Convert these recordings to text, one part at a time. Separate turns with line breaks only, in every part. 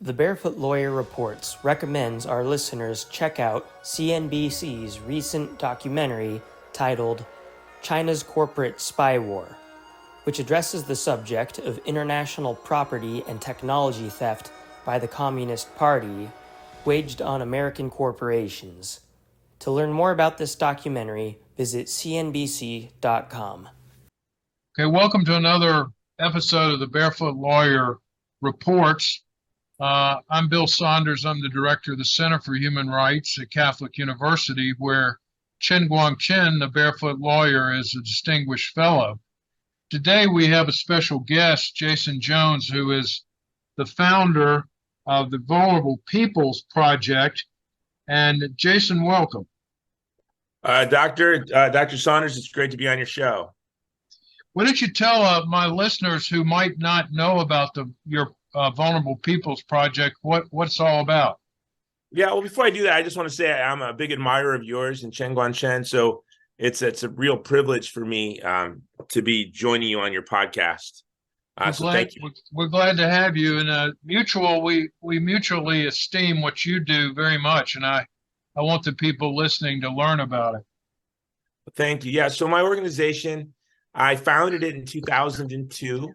The Barefoot Lawyer Reports recommends our listeners check out CNBC's recent documentary titled China's Corporate Spy War, which addresses the subject of international property and technology theft by the Communist Party waged on American corporations. To learn more about this documentary, visit cnbc.com.
Okay, welcome to another episode of the Barefoot Lawyer Reports. I'm Bill Saunders. I'm the director of the Center for Human Rights at Catholic University, where Chen Guangcheng, the Barefoot Lawyer, is a distinguished fellow. Today we have a special guest, Jason Jones, who is the founder of the Vulnerable Peoples Project. And Jason, welcome.
Dr. Saunders, it's great to be on your show.
Why don't you tell my listeners who might not know about your Vulnerable Peoples Project what it's all about?
Yeah, well, before I do that, I just want to say I'm a big admirer of yours and Chen Guangcheng. So it's a real privilege for me to be joining you on your podcast. Thank you.
We're glad to have you. And we mutually esteem what you do very much, and I want the people listening to learn about it.
Thank you. Yeah. So my organization, I founded it in 2002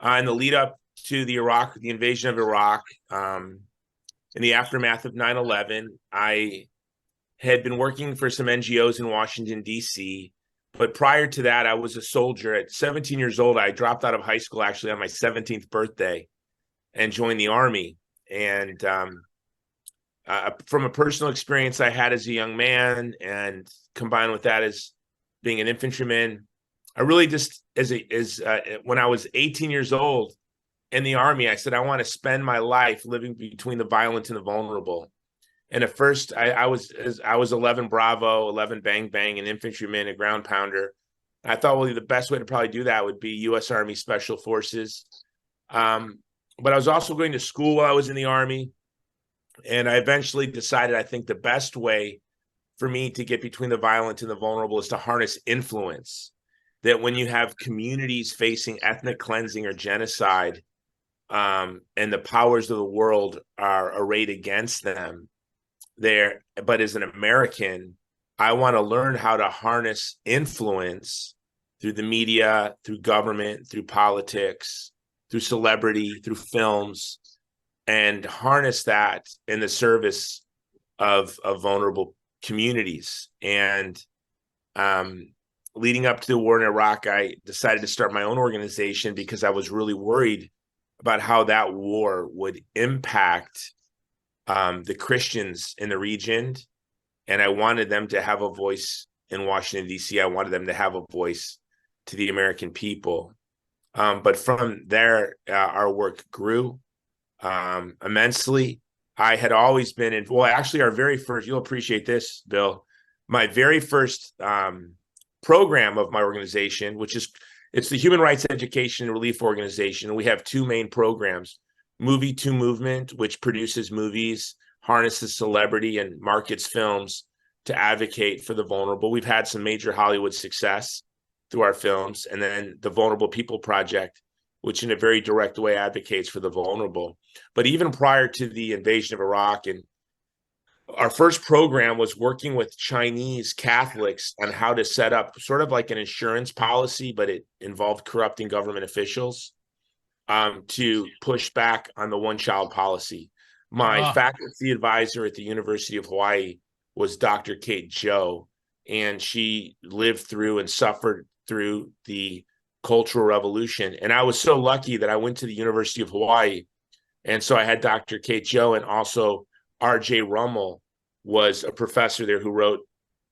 in the lead up to the invasion of Iraq. In the aftermath of 9/11, I had been working for some NGOs in Washington, D.C., but prior to that, I was a soldier. At 17 years old, I dropped out of high school actually on my 17th birthday and joined the Army. And from a personal experience I had as a young man, and combined with that as being an infantryman, I really just, when I was 18 years old in the Army, I said, I want to spend my life living between the violent and the vulnerable. And at first, I was 11 Bravo, 11 Bang Bang, an infantryman, a ground pounder. And I thought, well, the best way to probably do that would be U.S. Army Special Forces. But I was also going to school while I was in the Army. And I eventually decided, I think the best way for me to get between the violent and the vulnerable is to harness influence. That when you have communities facing ethnic cleansing or genocide, and the powers of the world are arrayed against them, but as an American, I want to learn how to harness influence through the media, through government, through politics, through celebrity, through films, and harness that in the service of vulnerable communities. And leading up to the war in Iraq, I decided to start my own organization because I was really worried about how that war would impact the Christians in the region. And I wanted them to have a voice in Washington, D.C. I wanted them to have a voice to the American people. But from there, our work grew immensely. I had always been actually our very first, you'll appreciate this, Bill, my very first program of my organization, it's the Human Rights Education and Relief Organization. We have two main programs: Movie to Movement, which produces movies, harnesses celebrity, and markets films to advocate for the vulnerable. We've had some major Hollywood success through our films. And then the Vulnerable People Project, which in a very direct way advocates for the vulnerable. But even prior to the invasion of Iraq, and our first program was working with Chinese Catholics on how to set up sort of like an insurance policy, but it involved corrupting government officials to push back on the one-child policy. My faculty advisor at the University of Hawaii was Dr. Kate Joe, and she lived through and suffered through the Cultural Revolution. And I was so lucky that I went to the University of Hawaii. And so I had Dr. Kate Joe, and also R.J. Rummel was a professor there who wrote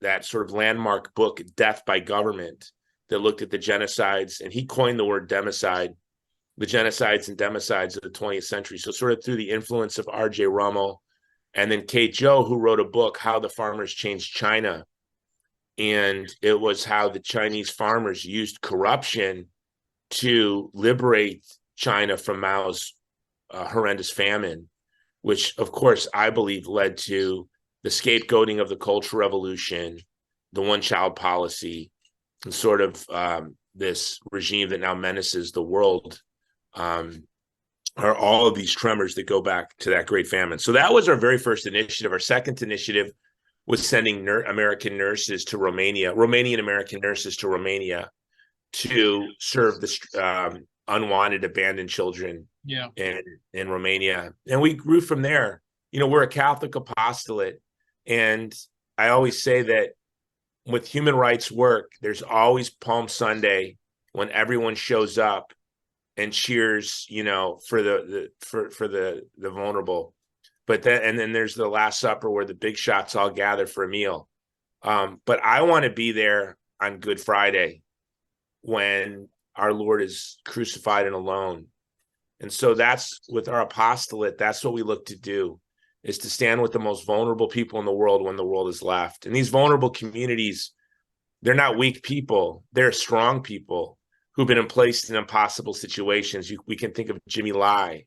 that sort of landmark book, Death by Government, that looked at the genocides. And he coined the word democide, the genocides and democides of the 20th century. So sort of through the influence of R.J. Rummel, and then Kate Joe, who wrote a book, How the Farmers Changed China. And it was how the Chinese farmers used corruption to liberate China from Mao's horrendous famine, which, of course, I believe led to the scapegoating of the Cultural Revolution, the one-child policy, and sort of this regime that now menaces the world are all of these tremors that go back to that great famine. So that was our very first initiative. Our second initiative was sending American nurses to Romania, Romanian American nurses to Romania to serve the unwanted abandoned children in Romania. And we grew from there. You know, we're a Catholic apostolate. And I always say that with human rights work, there's always Palm Sunday when everyone shows up and cheers, you know, for the vulnerable. But then there's the Last Supper where the big shots all gather for a meal. But I want to be there on Good Friday when our Lord is crucified and alone. And so that's with our apostolate, that's what we look to do, is to stand with the most vulnerable people in the world when the world is left. And these vulnerable communities, they're not weak people, they're strong people who've been placed in impossible situations. We can think of Jimmy Lai,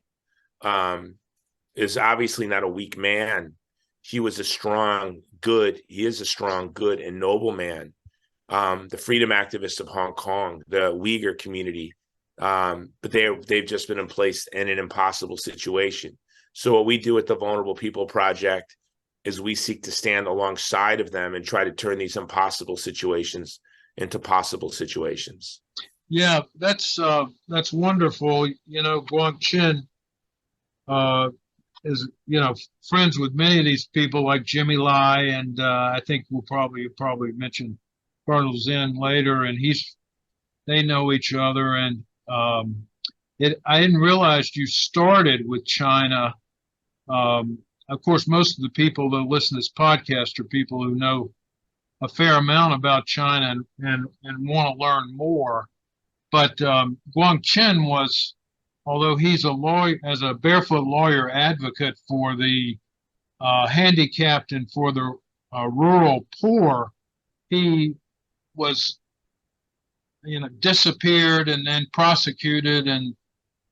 is obviously not a weak man. He was a strong, good, he is a strong, good, and noble man. The freedom activists of Hong Kong, the Uyghur community, but they've just been placed in an impossible situation. So what we do at the Vulnerable People Project is we seek to stand alongside of them and try to turn these impossible situations into possible situations.
Yeah, that's wonderful. You know, Guangcheng is, you know, friends with many of these people like Jimmy Lai, and I think you'll probably mention Cardinal Zen later, and they know each other. And I didn't realize you started with China. Of course, most of the people that listen to this podcast are people who know a fair amount about China and want to learn more. But Guangcheng was, although he's a lawyer, as a barefoot lawyer advocate for the handicapped and for the rural poor, he was, you know, disappeared and then prosecuted and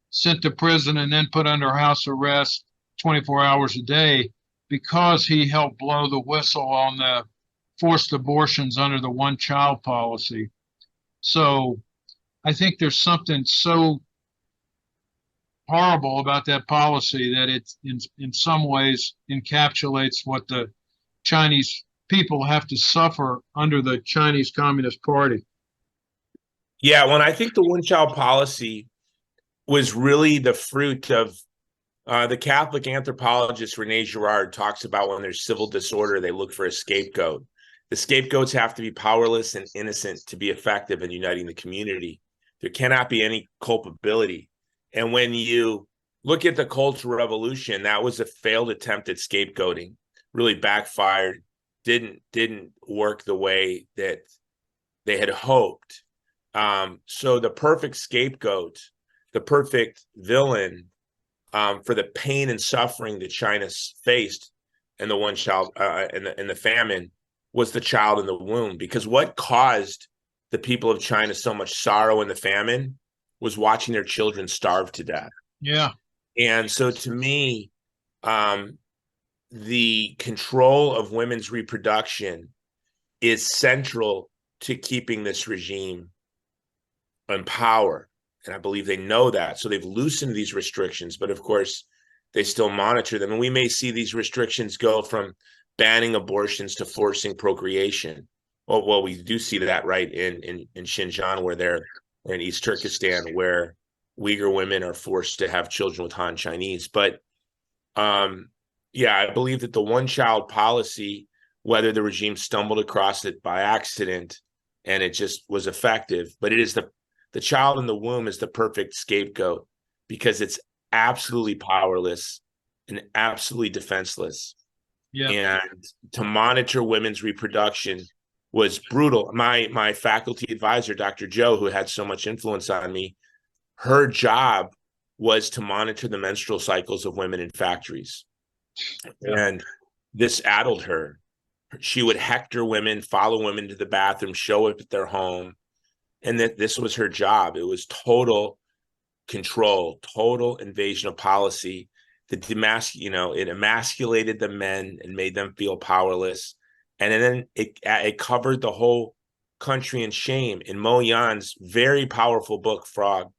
sent to prison and then put under house arrest 24 hours a day because he helped blow the whistle on the forced abortions under the one-child policy. So I think there's something so horrible about that policy that it in some ways encapsulates what the Chinese people have to suffer under the Chinese Communist Party.
Yeah, well, I think the one-child policy was really the fruit of the Catholic anthropologist Rene Girard talks about when there's civil disorder, they look for a scapegoat. The scapegoats have to be powerless and innocent to be effective in uniting the community. There cannot be any culpability. And when you look at the Cultural Revolution, that was a failed attempt at scapegoating, really backfired, didn't work the way that they had hoped. So the perfect scapegoat, the perfect villain for the pain and suffering that China faced in the one child in the famine was the child in the womb. Because what caused the people of China so much sorrow in the famine was watching their children starve to death.
Yeah.
And so to me, the control of women's reproduction is central to keeping this regime in power. And I believe they know that. So they've loosened these restrictions, but of course, they still monitor them. And we may see these restrictions go from banning abortions to forcing procreation. Well, we do see that right in Xinjiang, where they're in East Turkestan, where Uyghur women are forced to have children with Han Chinese. But yeah, I believe that the one-child policy, whether the regime stumbled across it by accident and it just was effective, but it is the child in the womb is the perfect scapegoat because it's absolutely powerless and absolutely defenseless.
Yeah.
And to monitor women's reproduction was brutal. My faculty advisor, Dr. Joe, who had so much influence on me, her job was to monitor the menstrual cycles of women in factories. Yeah. And this addled her. She would hector women, follow women to the bathroom, show up at their home. And that this was her job. It was total control, total invasion of policy. It emasculated the men and made them feel powerless. And then it covered the whole country in shame. In Mo Yan's very powerful book, Frog,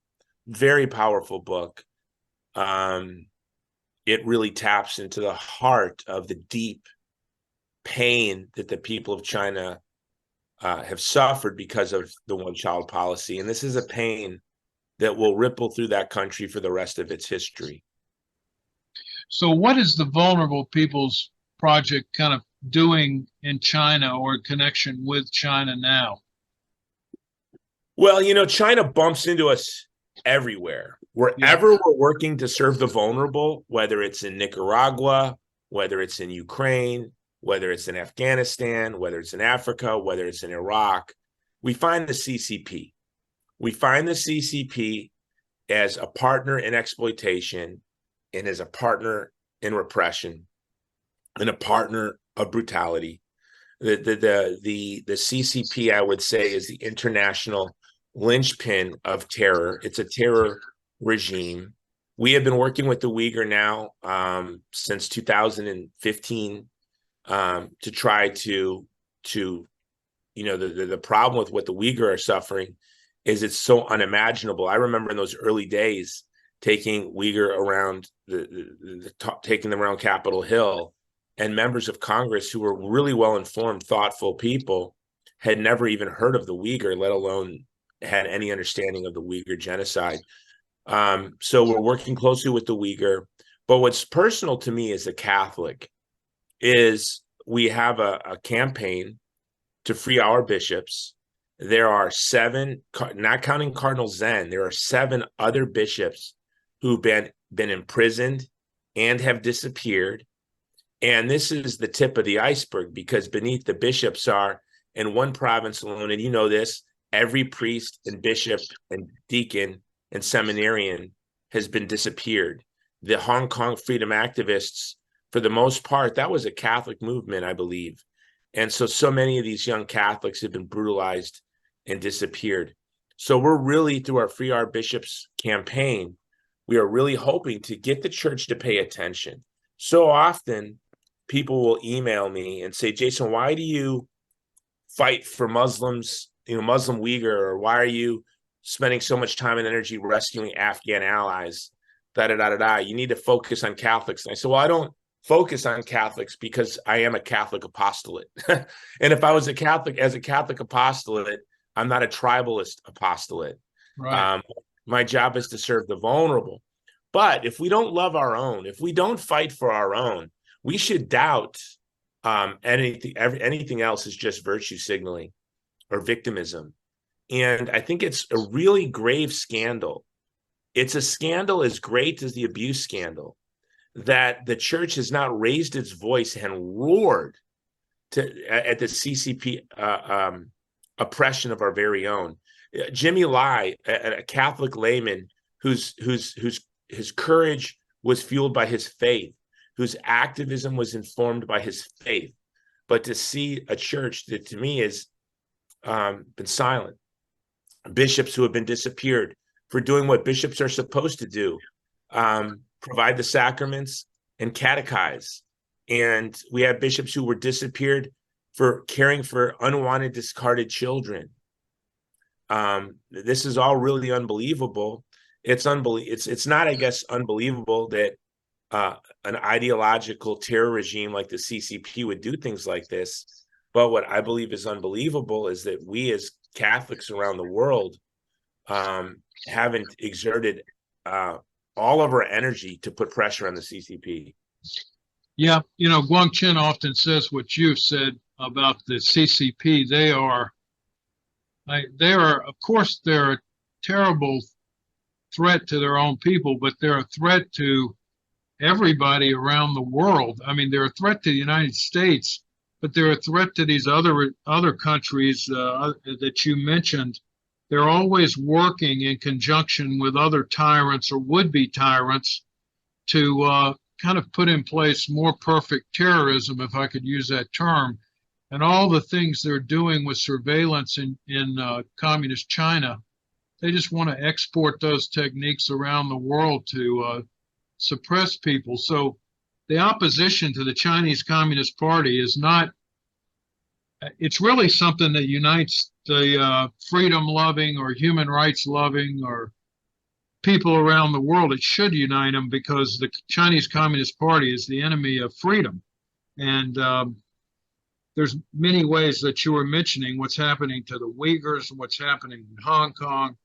very powerful book, it really taps into the heart of the deep pain that the people of China have suffered because of the one-child policy. And this is a pain that will ripple through that country for the rest of its history.
So what is the Vulnerable Peoples Project kind of doing in China or in connection with China now?
Well, China bumps into us everywhere. Wherever we're working to serve the vulnerable, whether it's in Nicaragua, whether it's in Ukraine, whether it's in Afghanistan, whether it's in Africa, whether it's in Iraq, we find the CCP. We find the CCP as a partner in exploitation and as a partner in repression and a partner of brutality. The CCP, I would say, is the international linchpin of terror. It's a terror regime. We have been working with the Uyghur now since 2015 to try to the problem with what the Uyghur are suffering is it's so unimaginable. I remember in those early days taking Uyghur around taking them around Capitol Hill, and members of Congress who were really well-informed, thoughtful people had never even heard of the Uyghur, let alone had any understanding of the Uyghur genocide. So we're working closely with the Uyghur. But what's personal to me as a Catholic is we have a campaign to free our bishops. There are 7, not counting Cardinal Zen, there are 7 other bishops who've been imprisoned and have disappeared. And this is the tip of the iceberg, because beneath the bishops are, in one province alone, and you know this, every priest and bishop and deacon and seminarian has been disappeared. The Hong Kong freedom activists, for the most part, that was a Catholic movement, I believe. And so many of these young Catholics have been brutalized and disappeared. So we're really, through our Free Our Bishops campaign, we are really hoping to get the church to pay attention. So often people will email me and say, Jason, why do you fight for Muslims, Muslim Uyghur, or why are you spending so much time and energy rescuing Afghan allies? You need to focus on Catholics. And I said, well, I don't focus on Catholics because I am a Catholic apostolate. And if I was a Catholic apostolate, I'm not a tribalist apostolate.
Right.
My job is to serve the vulnerable. But if we don't love our own, if we don't fight for our own, we should doubt anything else is just virtue signaling or victimism. And I think it's a really grave scandal. It's a scandal as great as the abuse scandal that the church has not raised its voice and roared at the CCP oppression of our very own. Jimmy Lai, a Catholic layman whose courage was fueled by his faith, whose activism was informed by his faith. But to see a church that to me has been silent, bishops who have been disappeared for doing what bishops are supposed to do, provide the sacraments and catechize. And we have bishops who were disappeared for caring for unwanted, discarded children. This is all really unbelievable. It's not, I guess, unbelievable that an ideological terror regime like the CCP would do things like this. But what I believe is unbelievable is that we as Catholics around the world haven't exerted all of our energy to put pressure on the CCP.
Yeah, Guangcheng often says what you've said about the CCP. They are, of course, they're a terrible threat to their own people, but they're a threat to everybody around the world. I mean, they're a threat to the United States, but they're a threat to these other countries that you mentioned. They're always working in conjunction with other tyrants or would-be tyrants to kind of put in place more perfect terrorism, if I could use that term. And all the things they're doing with surveillance in communist China, they just want to export those techniques around the world to suppress people. So the opposition to the Chinese Communist Party is not, it's really something that unites the freedom-loving or human rights-loving or people around the world. It should unite them because the Chinese Communist Party is the enemy of freedom. And there's many ways that you were mentioning what's happening to the Uyghurs, what's happening in Hong Kong,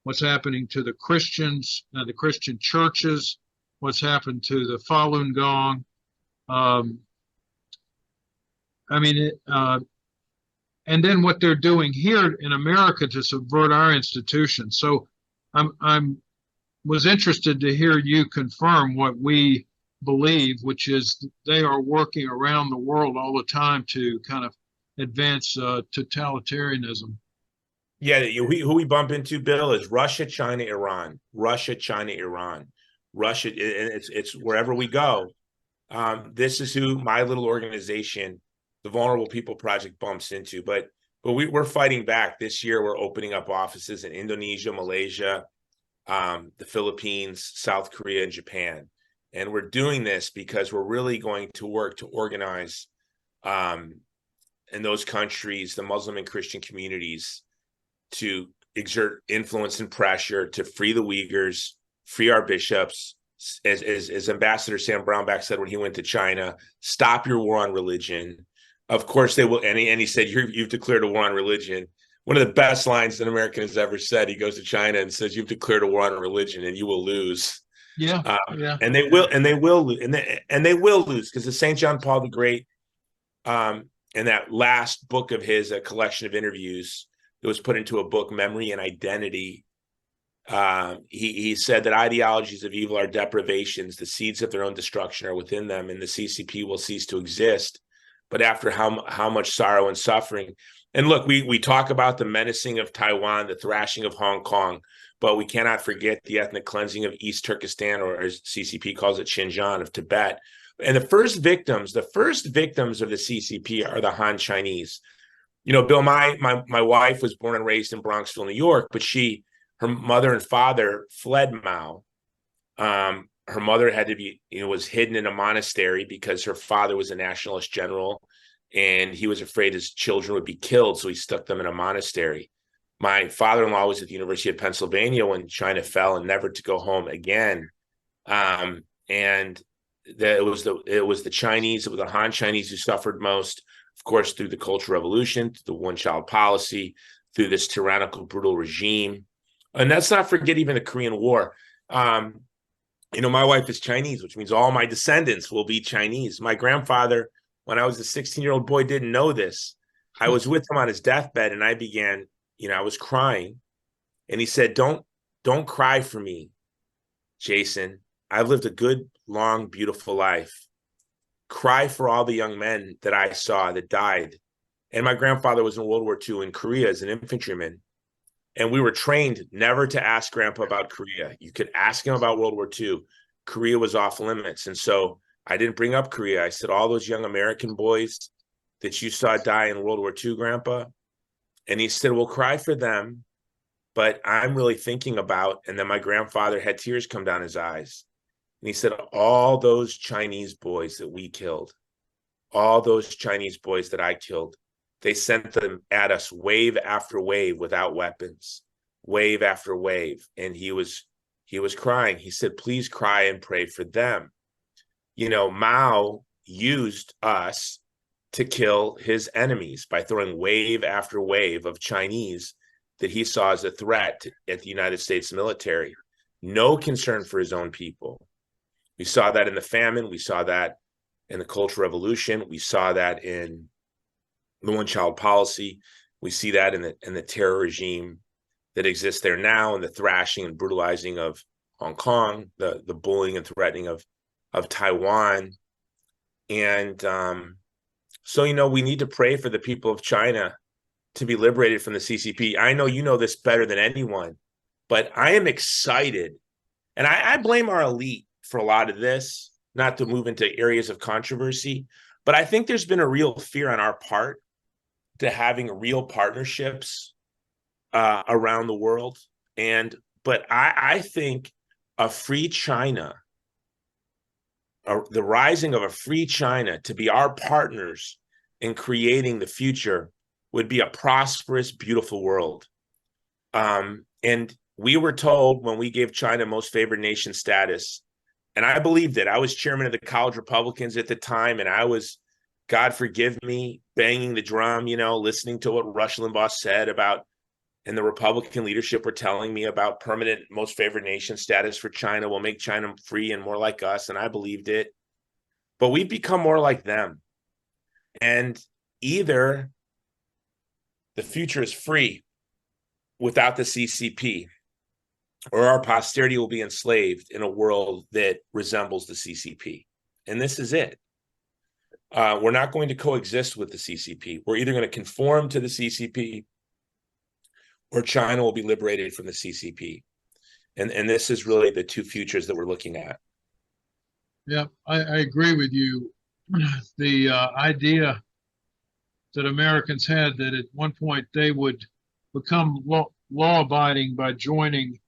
what's happening to the Christians, the Christian churches, what's happened to the Falun Gong. And then what they're doing here in America to subvert our institutions. So I'm was interested to hear you confirm what we believe, which is they are working around the world all the time to kind of advance totalitarianism.
Yeah, who we bump into, Bill, is Russia, China, Iran. Russia, China, Iran. Russia, and it's wherever we go. This is who my little organization, the Vulnerable People Project, bumps into. But we're fighting back. This year, we're opening up offices in Indonesia, Malaysia, the Philippines, South Korea, and Japan. And we're doing this because we're really going to work to organize in those countries, the Muslim and Christian communities, to exert influence and pressure to free the Uyghurs, free our bishops, as Ambassador Sam Brownback said when he went to China, stop your war on religion. Of course they will, and he said, you've declared a war on religion. One of the best lines an American has ever said. He goes to China and says, "You've declared a war on religion, and you will lose."
Yeah.
And they will lose, and they will lose because the St. John Paul the Great, in that last book of his, a collection of interviews that was put into a book, Memory and Identity, he said that ideologies of evil are deprivations. The seeds of their own destruction are within them, and the CCP will cease to exist. But after how much sorrow and suffering. And look, we talk about the menacing of Taiwan, the thrashing of Hong Kong, but we cannot forget the ethnic cleansing of East Turkestan, or as CCP calls it, Xinjiang, of Tibet. And the first victims of the CCP are the Han Chinese. You know, Bill, my wife was born and raised in Bronxville, New York, but her mother and father fled Mao. Her mother had to be, was hidden in a monastery because her father was a nationalist general and he was afraid his children would be killed. So he stuck them in a monastery. My father-in-law was at the University of Pennsylvania when China fell and never to go home again. It was the Chinese, it was the Han Chinese who suffered most, of course, through the Cultural Revolution, through the one-child policy, through this tyrannical, brutal regime. And let's not forget even the Korean War. My wife is Chinese, which means all my descendants will be Chinese. My grandfather, when I was a 16-year-old boy, didn't know this. I was with him on his deathbed and I began, I was crying. And he said, don't cry for me, Jason. I've lived a good, long, beautiful life. Cry for all the young men that I saw that died. And my grandfather was in World War II in Korea as an infantryman. And we were trained never to ask Grandpa about Korea. You could ask him about World War II. Korea was off limits. And so I didn't bring up Korea. I said, all those young American boys that you saw die in World War II, Grandpa. And he said, well, cry for them. But I'm really thinking about, and then my grandfather had tears come down his eyes. And he said, all those Chinese boys that we killed, all those Chinese boys that I killed, they sent them at us wave after wave without weapons, wave after wave. And he was crying. He said, please cry and pray for them. Mao used us to kill his enemies by throwing wave after wave of Chinese that he saw as a threat at the United States military. No concern for his own people. We saw that in the famine. We saw that in the Cultural Revolution. We saw that in the one-child policy. We see that in the terror regime that exists there now, and the thrashing and brutalizing of Hong Kong, the bullying and threatening of Taiwan. And so, we need to pray for the people of China to be liberated from the CCP. I know you know this better than anyone, but I am excited. And I blame our elite for a lot of this, not to move into areas of controversy, but I think there's been a real fear on our part to having real partnerships around the world. But I think a free China, the rising of a free China to be our partners in creating the future would be a prosperous, beautiful world. And We were told when we gave China most favored nation status, and I believed it. I was chairman of the college Republicans at the time, and I was, God forgive me, banging the drum, listening to what Rush Limbaugh said about, and the Republican leadership were telling me about permanent most favored nation status for China will make China free and more like us, and I believed it. But we've become more like them. And either the future is free without the CCP, or our posterity will be enslaved in a world that resembles the CCP. And this is it. We're not going to coexist with the CCP. We're either going to conform to the CCP or China will be liberated from the CCP. And this is really the two futures that we're looking at.
Yeah, I agree with you. The idea that Americans had that at one point they would become law-abiding by joining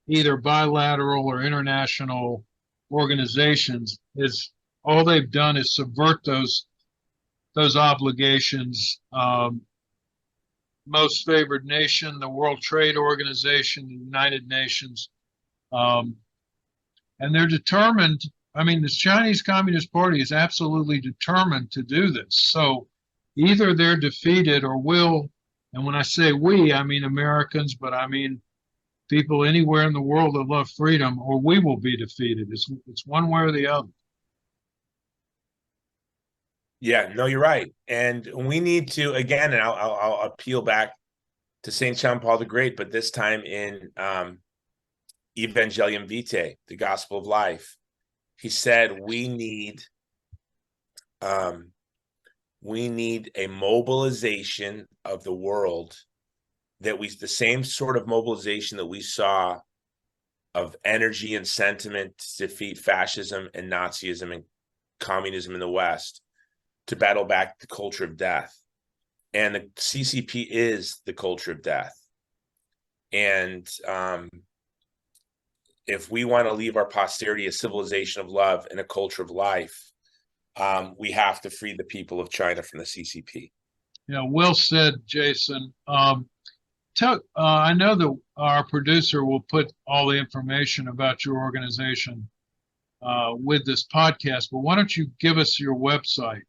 either bilateral or international organizations is all they've done is subvert those obligations. Most favored nation, the World Trade Organization, the United Nations, and they're determined. I mean, the Chinese Communist Party is absolutely determined to do this. So either they're defeated or will, and when I say we, I mean Americans, but I mean people anywhere in the world that love freedom, or we will be defeated. It's one way or the other.
Yeah, no, you're right. And we need to, again, and I'll appeal back to St. John Paul the Great, but this time in Evangelium Vitae, the Gospel of Life. He said we need a mobilization of the world the same sort of mobilization that we saw of energy and sentiment to defeat fascism and Nazism and communism in the West, to battle back the culture of death. And the CCP is the culture of death. And if we want to leave our posterity a civilization of love and a culture of life, we have to free the people of China from the CCP.
Yeah, well said, Jason. I know that our producer will put all the information about your organization with this podcast, but why don't you give us your website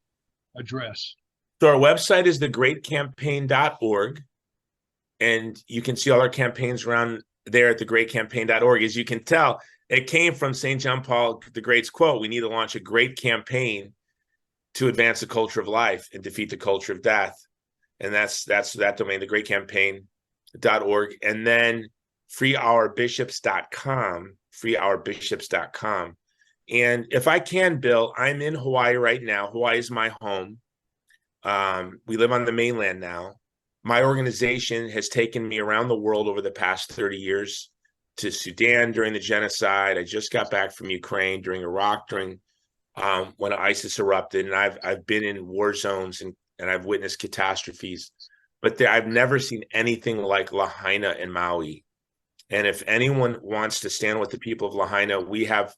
address?
So our website is thegreatcampaign.org, and you can see all our campaigns around there at thegreatcampaign.org. As you can tell, it came from St. John Paul the Great's quote, we need to launch a great campaign to advance the culture of life and defeat the culture of death. And that's that domain, thegreatcampaign.org. And then freeourbishops.com. And if I can, Bill, I'm in Hawaii right now. Hawaii is my home. We live on the mainland now. My organization has taken me around the world over the past 30 years, to Sudan during the genocide. I just got back from Ukraine, during Iraq, during when ISIS erupted. And I've been in war zones and I've witnessed catastrophes. But I've never seen anything like Lahaina and Maui. And if anyone wants to stand with the people of Lahaina, we have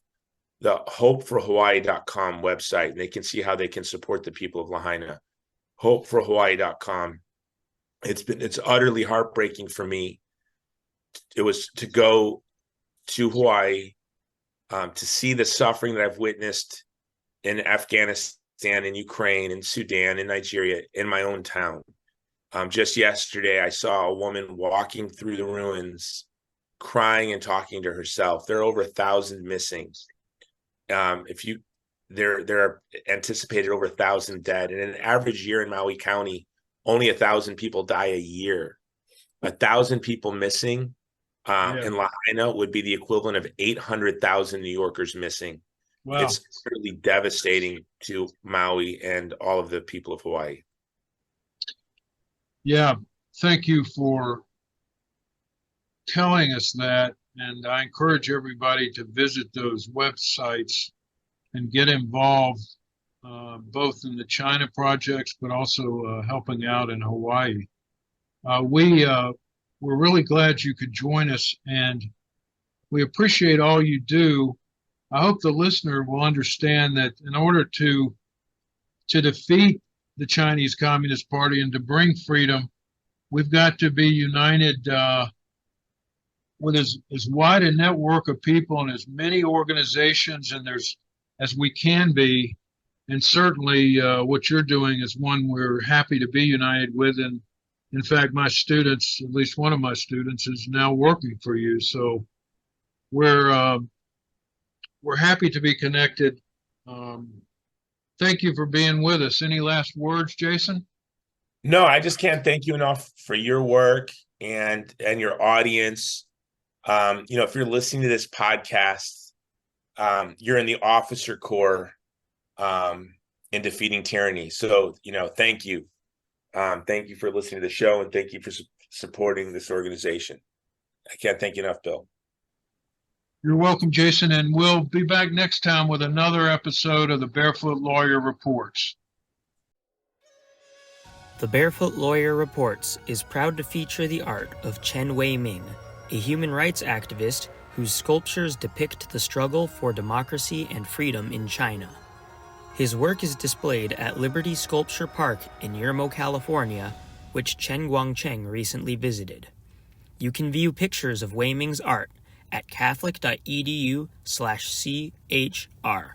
the hopeforhawaii.com website, and they can see how they can support the people of Lahaina. Hopeforhawaii.com. It's utterly heartbreaking for me. It was to go to Hawaii, to see the suffering that I've witnessed in Afghanistan, in Ukraine, in Sudan, in Nigeria, in my own town. Just yesterday, I saw a woman walking through the ruins, crying and talking to herself. There are over 1,000 missing. There are anticipated over 1,000 dead. And in an average year in Maui County, only 1,000 people die a year. 1,000 people missing in Lahaina would be the equivalent of 800,000 New Yorkers missing. Wow. It's really devastating to Maui and all of the people of Hawaii.
Yeah, thank you for telling us that. And I encourage everybody to visit those websites and get involved, both in the China projects, but also helping out in Hawaii. We're really glad you could join us, and we appreciate all you do. I hope the listener will understand that in order to defeat the Chinese Communist Party and to bring freedom, we've got to be united with as wide a network of people and as many organizations and there's as we can be. And certainly what you're doing is one we're happy to be united with. And in fact, my students, at least one of my students, is now working for you. So we're happy to be connected. Thank you for being with us. Any last words, Jason?
No, I just can't thank you enough for your work and your audience. If you're listening to this podcast, you're in the officer corps in defeating tyranny. So, thank you. Thank you for listening to the show, and thank you for supporting this organization. I can't thank you enough, Bill.
You're welcome, Jason, and we'll be back next time with another episode of the Barefoot Lawyer Reports.
The Barefoot Lawyer Reports is proud to feature the art of Chen Guangcheng, a human rights activist whose sculptures depict the struggle for democracy and freedom in China. His work is displayed at Liberty Sculpture Park in Yermo, California, which Chen Guangcheng recently visited. You can view pictures of Guangcheng's art at catholic.edu/chr.